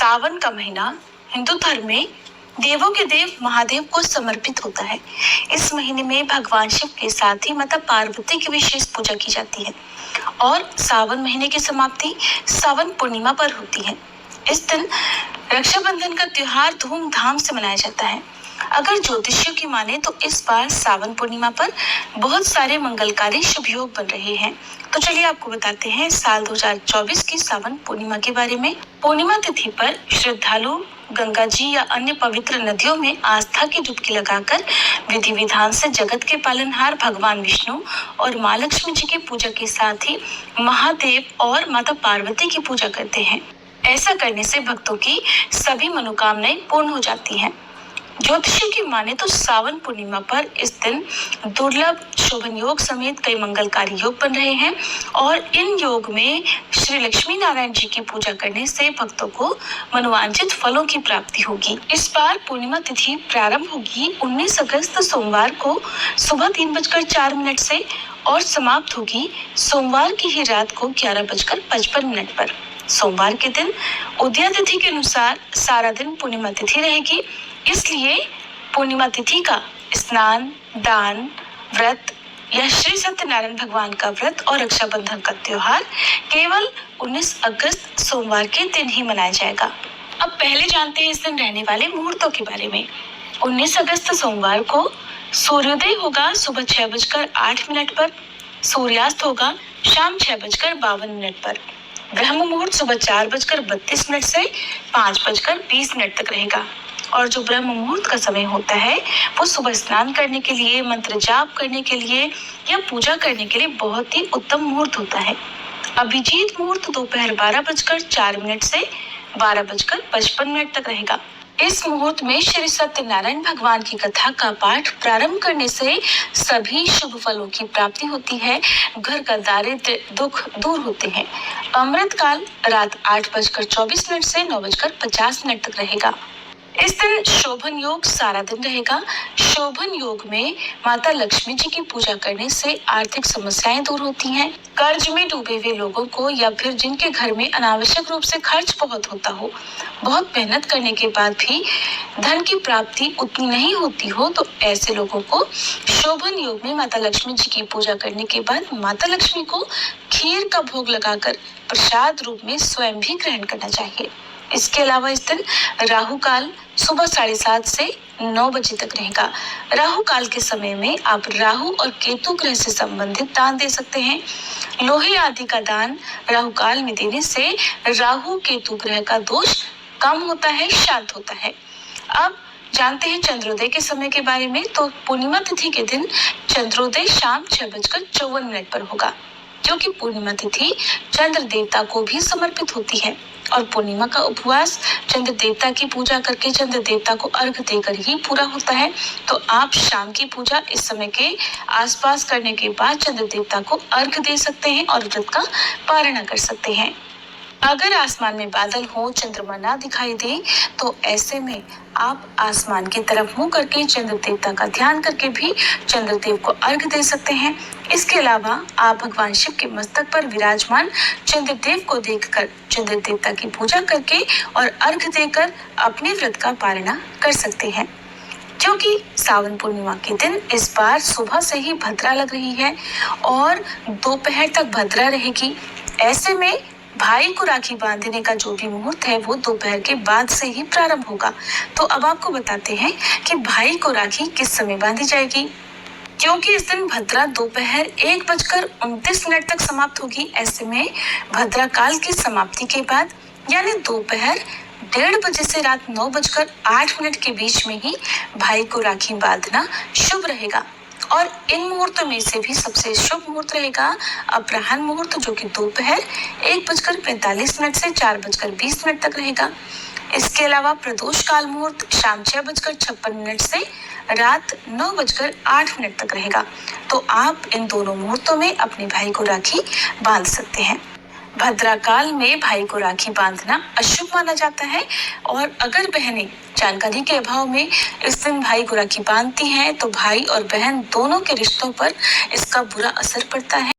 सावन का महीना हिंदू धर्म में देवों के देव महादेव को समर्पित होता है। इस महीने में भगवान शिव के साथ ही माता पार्वती की विशेष पूजा की जाती है और सावन महीने की समाप्ति सावन पूर्णिमा पर होती है। इस दिन रक्षाबंधन का त्योहार धूमधाम से मनाया जाता है। अगर ज्योतिषियों की माने तो इस बार सावन पूर्णिमा पर बहुत सारे मंगलकारी शुभ योग बन रहे हैं। तो चलिए आपको बताते हैं साल 2024 की सावन पूर्णिमा के बारे में। पूर्णिमा तिथि पर श्रद्धालु गंगा जी या अन्य पवित्र नदियों में आस्था की डुबकी लगाकर विधि विधान से जगत के पालनहार भगवान विष्णु और माँ लक्ष्मी जी की पूजा के साथ ही महादेव और माता पार्वती की पूजा करते हैं। ऐसा करने से भक्तों की सभी मनोकामनाएं पूर्ण हो जाती हैं। ज्योतिषियों की माने तो सावन पूर्णिमा पर इस दिन दुर्लभ शोभन योग समेत कई मंगलकारी योग बन रहे हैं और इन योग में श्री लक्ष्मी नारायण जी की पूजा करने से भक्तों को मनोवांछित फलों की प्राप्ति होगी। इस बार पूर्णिमा तिथि प्रारंभ होगी 19 अगस्त सोमवार को सुबह 3:04 से और समाप्त होगी सोमवार की ही रात को 11:55 पर। सोमवार के दिन उदया तिथि के अनुसार सारा दिन पूर्णिमा तिथि रहेगी, इसलिए पूर्णिमा तिथि का स्नान, दान, व्रत या श्री सत्यनारायण भगवान का व्रत और रक्षाबंधन का त्योहार केवल 19 अगस्त सोमवार के दिन ही मनाया जाएगा। अब पहले जानते हैं इस दिन रहने वाले मुहूर्तों के बारे में। 19 अगस्त सोमवार को सूर्योदय होगा सुबह 6:08 पर, सूर्यास्त होगा शाम 6:52 पर। ब्रह्म मुहूर्त सुबह 4:32 से 5:20 तक रहेगा और जो ब्रह्म मुहूर्त का समय होता है वो सुबह स्नान करने के लिए, मंत्र जाप करने के लिए या पूजा करने के लिए बहुत ही उत्तम मुहूर्त होता है। अभिजीत मुहूर्त दोपहर 12:04 से 12:55 तक रहेगा। इस मुहूर्त में श्री सत्यनारायण भगवान की कथा का पाठ प्रारंभ करने से सभी शुभ फलों की प्राप्ति होती है, घर का दारिद्र्य दुख दूर होते हैं। अमृत काल रात 8:24 से 9:50 तक रहेगा। इस दिन शोभन योग सारा दिन रहेगा। शोभन योग में माता लक्ष्मी जी की पूजा करने से आर्थिक समस्याएं दूर होती हैं। कर्ज में डूबे हुए लोगों को या फिर जिनके घर में अनावश्यक रूप से खर्च बहुत होता हो, बहुत मेहनत करने के बाद भी धन की प्राप्ति उतनी नहीं होती हो, तो ऐसे लोगों को शोभन योग में माता लक्ष्मी जी की पूजा करने के बाद माता लक्ष्मी को खीर का भोग लगाकर प्रसाद रूप में स्वयं भी ग्रहण करना चाहिए। इसके अलावा इस दिन राहु काल सुबह 7:30 से 9 बजे तक रहेगा। राहु काल के समय में आप राहु और केतु ग्रह से संबंधित दान दे सकते हैं। लोहे आदि का दान राहु काल में देने से राहु केतु ग्रह का दोष कम होता है, शांत होता है। अब जानते हैं चंद्रोदय के समय के बारे में। तो पूर्णिमा तिथि के दिन चंद्रोदय शाम 6:54 पर होगा, जो कि पूर्णिमा तिथि चंद्र देवता को भी समर्पित होती है और पूर्णिमा का उपवास चंद्र देवता की पूजा करके चंद्र देवता को अर्घ देकर ही पूरा होता है। तो आप शाम की पूजा इस समय के आसपास करने के बाद चंद्र देवता को अर्घ दे सकते हैं और व्रत का पारण कर सकते हैं। अगर आसमान में बादल हो, चंद्रमा ना दिखाई दे, तो ऐसे में आप आसमान की तरफ मुंह करके चंद्र देवता का ध्यान करके भी चंद्रदेव को अर्घ दे सकते हैं। इसके अलावा आप भगवान शिव के मस्तक पर विराजमान चंद्रदेव को देखकर चंद्र देवता की पूजा करके और अर्घ देकर अपने व्रत का पालना कर सकते हैं। क्योंकि सावन पूर्णिमा के दिन इस बार सुबह से ही भद्रा लग रही है और दोपहर तक भद्रा रहेगी, ऐसे में भाई को राखी बांधने का जो भी मुहूर्त है वो दोपहर के बाद से ही प्रारंभ होगा। तो अब आपको बताते हैं कि भाई को राखी किस समय बांधी जाएगी। क्योंकि इस दिन भद्रा दोपहर 1:29 तक समाप्त होगी, ऐसे में भद्रा काल की समाप्ति के बाद यानी दोपहर 1:30 बजे से रात 9:08 के बीच में ही भाई को राखी बांधना शुभ रहेगा। और इन मुहूर्तों में से भी सबसे शुभ मुहूर्त रहेगा अपराह्न मुहूर्त, जो कि दोपहर 1:45 से 4:20 तक रहेगा। इसके अलावा प्रदोष काल मुहूर्त शाम 6:56 से रात 9:08 तक रहेगा। तो आप इन दोनों मुहूर्तों में अपने भाई को राखी बांध सकते हैं। भद्रा काल में भाई को राखी बांधना अशुभ माना जाता है और अगर बहनें जानकारी के अभाव में इस दिन भाई को राखी बांधती हैं तो भाई और बहन दोनों के रिश्तों पर इसका बुरा असर पड़ता है।